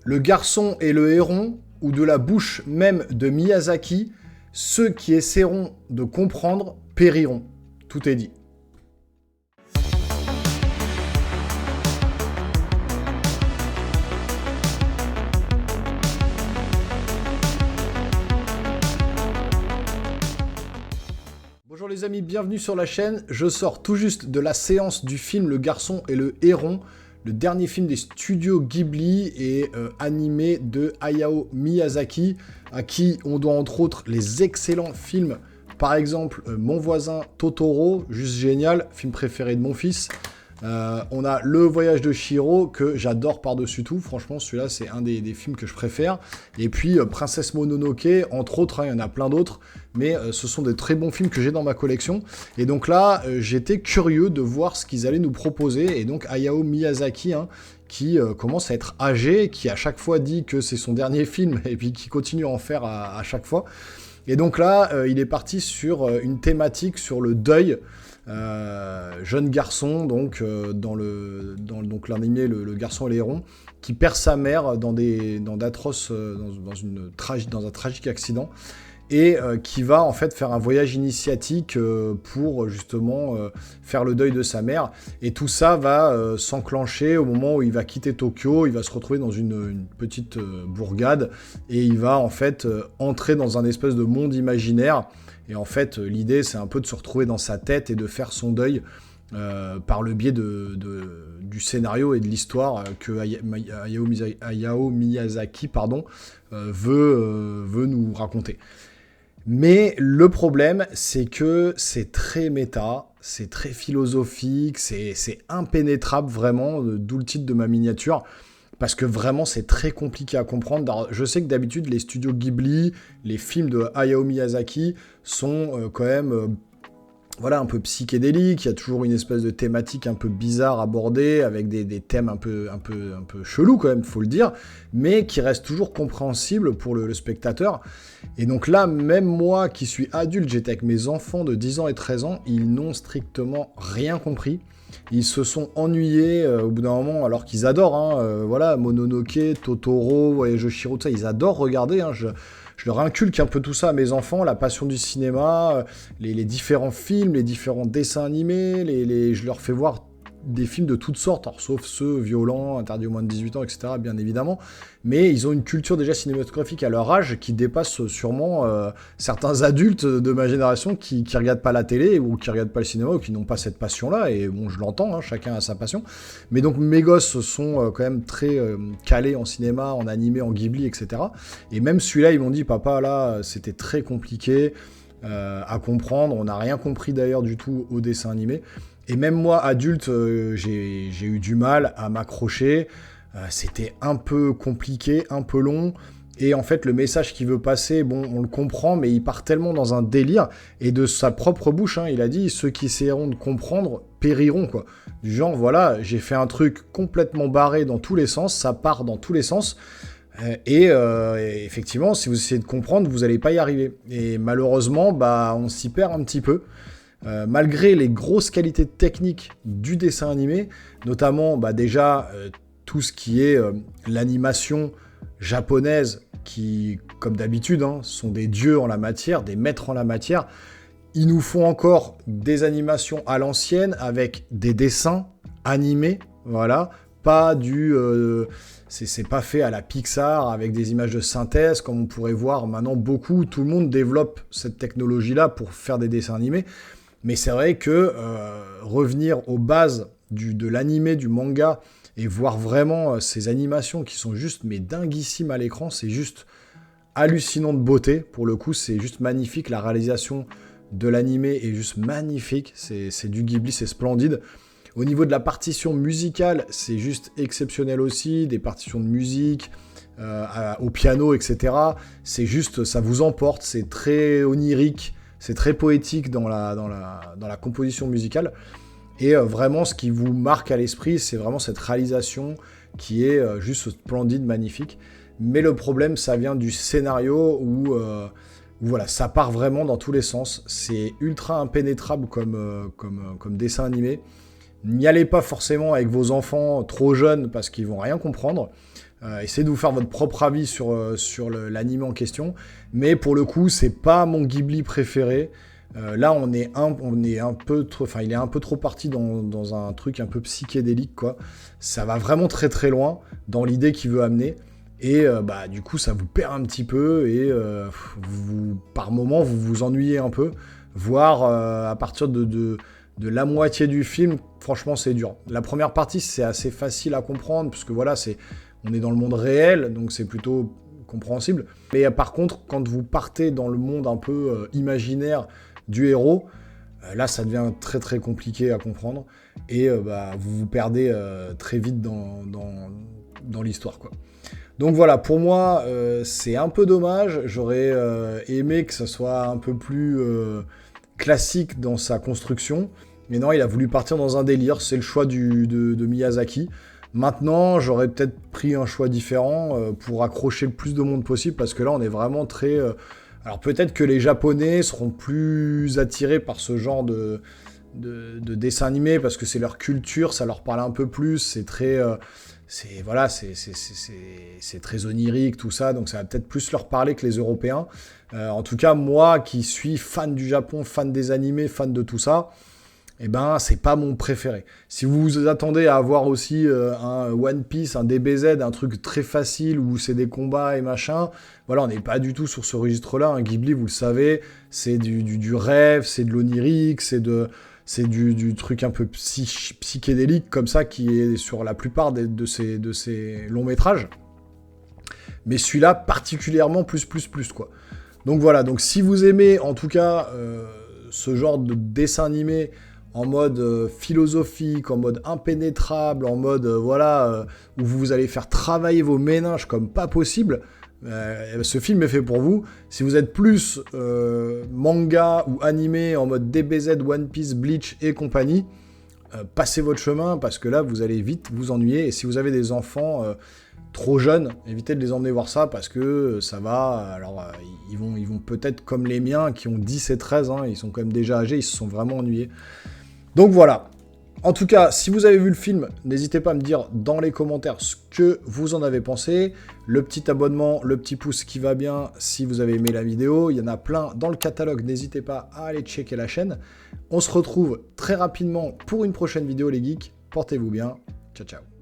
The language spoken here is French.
Le garçon et le héron, ou de la bouche même de Miyazaki, ceux qui essaieront de comprendre périront. Tout est dit. Bonjour les amis, bienvenue sur la chaîne. Je sors tout juste de la séance du film Le Garçon et le Héron, le dernier film des studios Ghibli et animé de Hayao Miyazaki, à qui on doit entre autres les excellents films, par exemple Mon voisin Totoro, juste génial, film préféré de mon fils. On a Le Voyage de Chihiro, que j'adore par-dessus tout. Franchement, celui-là, c'est un des films que je préfère. Et puis, Princesse Mononoke, entre autres, hein, il y en a plein d'autres. Mais ce sont des très bons films que j'ai dans ma collection. Et donc là, j'étais curieux de voir ce qu'ils allaient nous proposer. Et donc, Hayao Miyazaki, hein, qui commence à être âgé, qui à chaque fois dit que c'est son dernier film, et puis qui continue à en faire à chaque fois. Et donc là, il est parti sur une thématique sur le deuil. Jeune garçon, donc dans l'animé le Garçon et les Hérons, qui perd sa mère dans un tragique accident, et qui va en fait faire un voyage initiatique pour justement faire le deuil de sa mère. Et tout ça va s'enclencher au moment où il va quitter Tokyo. Il va se retrouver dans une petite bourgade, et il va en fait entrer dans un espèce de monde imaginaire. Et en fait, l'idée, c'est un peu de se retrouver dans sa tête et de faire son deuil par le biais du scénario et de l'histoire que Hayao Miyazaki veut nous raconter. Mais le problème, c'est que c'est très méta, c'est très philosophique, c'est impénétrable vraiment, d'où le titre de ma miniature. Parce que vraiment, c'est très compliqué à comprendre. Je sais que d'habitude, les studios Ghibli, les films de Hayao Miyazaki sont quand même un peu psychédéliques. Il y a toujours une espèce de thématique un peu bizarre abordée, avec des thèmes un peu chelous quand même, faut le dire, mais qui restent toujours compréhensibles pour le spectateur. Et donc là, même moi qui suis adulte, j'étais avec mes enfants de 10 ans et 13 ans, ils n'ont strictement rien compris. Ils se sont ennuyés au bout d'un moment, alors qu'ils adorent, Mononoke, Totoro, Voyage de Chihiro, tout ça, ils adorent regarder. Je leur inculque un peu tout ça à mes enfants, la passion du cinéma, les différents films, les différents dessins animés, je leur fais voir des films de toutes sortes, alors, sauf ceux violents, interdits aux moins de 18 ans, etc., bien évidemment. Mais ils ont une culture déjà cinématographique à leur âge qui dépasse sûrement certains adultes de ma génération qui regardent pas la télé ou qui regardent pas le cinéma ou qui n'ont pas cette passion-là. Et bon, je l'entends, hein, chacun a sa passion. Mais donc mes gosses sont quand même très calés en cinéma, en animé, en Ghibli, etc. Et même celui-là, ils m'ont dit, papa, là, c'était très compliqué à comprendre. On n'a rien compris d'ailleurs du tout au dessin animé. Et même moi, adulte, j'ai eu du mal à m'accrocher. C'était un peu compliqué, un peu long. Et en fait, le message qu'il veut passer, bon, on le comprend, mais il part tellement dans un délire. Et de sa propre bouche, hein, il a dit, ceux qui essaieront de comprendre périront, quoi. Du genre, voilà, j'ai fait un truc complètement barré dans tous les sens, ça part dans tous les sens. Et effectivement, si vous essayez de comprendre, vous n'allez pas y arriver. Et malheureusement, on s'y perd un petit peu. Malgré les grosses qualités techniques du dessin animé, notamment déjà tout ce qui est l'animation japonaise, qui, comme d'habitude, hein, sont des dieux en la matière, des maîtres en la matière, ils nous font encore des animations à l'ancienne avec des dessins animés, voilà, pas c'est pas fait à la Pixar avec des images de synthèse comme on pourrait voir maintenant beaucoup. Tout le monde développe cette technologie-là pour faire des dessins animés. Mais c'est vrai que revenir aux bases de l'animé, du manga, et voir vraiment ces animations qui sont juste dinguissimes à l'écran, c'est juste hallucinant de beauté. Pour le coup, c'est juste magnifique. La réalisation de l'animé est juste magnifique. C'est du Ghibli, c'est splendide. Au niveau de la partition musicale, c'est juste exceptionnel aussi. Des partitions de musique au piano, etc. C'est juste, ça vous emporte. C'est très onirique. C'est très poétique dans la composition musicale. Et vraiment, ce qui vous marque à l'esprit, c'est vraiment cette réalisation qui est juste splendide, magnifique. Mais le problème, ça vient du scénario où voilà, ça part vraiment dans tous les sens. C'est ultra impénétrable comme dessin animé. N'y allez pas forcément avec vos enfants trop jeunes parce qu'ils vont rien comprendre. Essayez de vous faire votre propre avis sur l'anime en question. Mais pour le coup, c'est pas mon Ghibli préféré. Là, on est un peu trop, enfin, il est un peu trop parti dans un truc un peu psychédélique, quoi. Ça va vraiment très très loin dans l'idée qu'il veut amener. Et du coup, ça vous perd un petit peu et par moment, vous vous ennuyez un peu. Voire à partir de la moitié du film, franchement, c'est dur. La première partie, c'est assez facile à comprendre, puisque voilà, on est dans le monde réel, donc c'est plutôt compréhensible. Mais par contre, quand vous partez dans le monde un peu imaginaire du héros, là, ça devient très très compliqué à comprendre, et vous vous perdez très vite dans l'histoire, quoi. Donc voilà, pour moi, c'est un peu dommage. J'aurais aimé que ça soit un peu plus classique dans sa construction. Mais non, il a voulu partir dans un délire. C'est le choix de Miyazaki. Maintenant, j'aurais peut-être pris un choix différent pour accrocher le plus de monde possible. Parce que là, on est vraiment très... Alors peut-être que les Japonais seront plus attirés par ce genre de dessin animé. Parce que c'est leur culture, ça leur parle un peu plus. C'est très... c'est très onirique, tout ça, donc ça va peut-être plus leur parler que les Européens. En tout cas, moi qui suis fan du Japon, fan des animés, fan de tout ça, eh ben, c'est pas mon préféré. Si vous vous attendez à avoir aussi un One Piece, un DBZ, un truc très facile où c'est des combats et machin, voilà, on n'est pas du tout sur ce registre-là. Un Ghibli, vous le savez, c'est du rêve, c'est de l'onirique, c'est du truc un peu psychédélique comme ça qui est sur la plupart de ces longs métrages. Mais celui-là particulièrement plus quoi. Donc voilà, donc si vous aimez en tout cas ce genre de dessin animé en mode philosophique, en mode impénétrable, en mode où vous allez faire travailler vos méninges comme pas possible, ce film est fait pour vous. Si vous êtes plus manga ou animé en mode DBZ, One Piece, Bleach et compagnie, passez votre chemin parce que là vous allez vite vous ennuyer. Et si vous avez des enfants trop jeunes, évitez de les emmener voir ça parce que ça va. Alors ils vont peut-être comme les miens qui ont 10 et 13, hein, ils sont quand même déjà âgés, ils se sont vraiment ennuyés. Donc voilà. En tout cas, si vous avez vu le film, n'hésitez pas à me dire dans les commentaires ce que vous en avez pensé. Le petit abonnement, le petit pouce qui va bien si vous avez aimé la vidéo. Il y en a plein dans le catalogue, n'hésitez pas à aller checker la chaîne. On se retrouve très rapidement pour une prochaine vidéo les geeks. Portez-vous bien. Ciao ciao.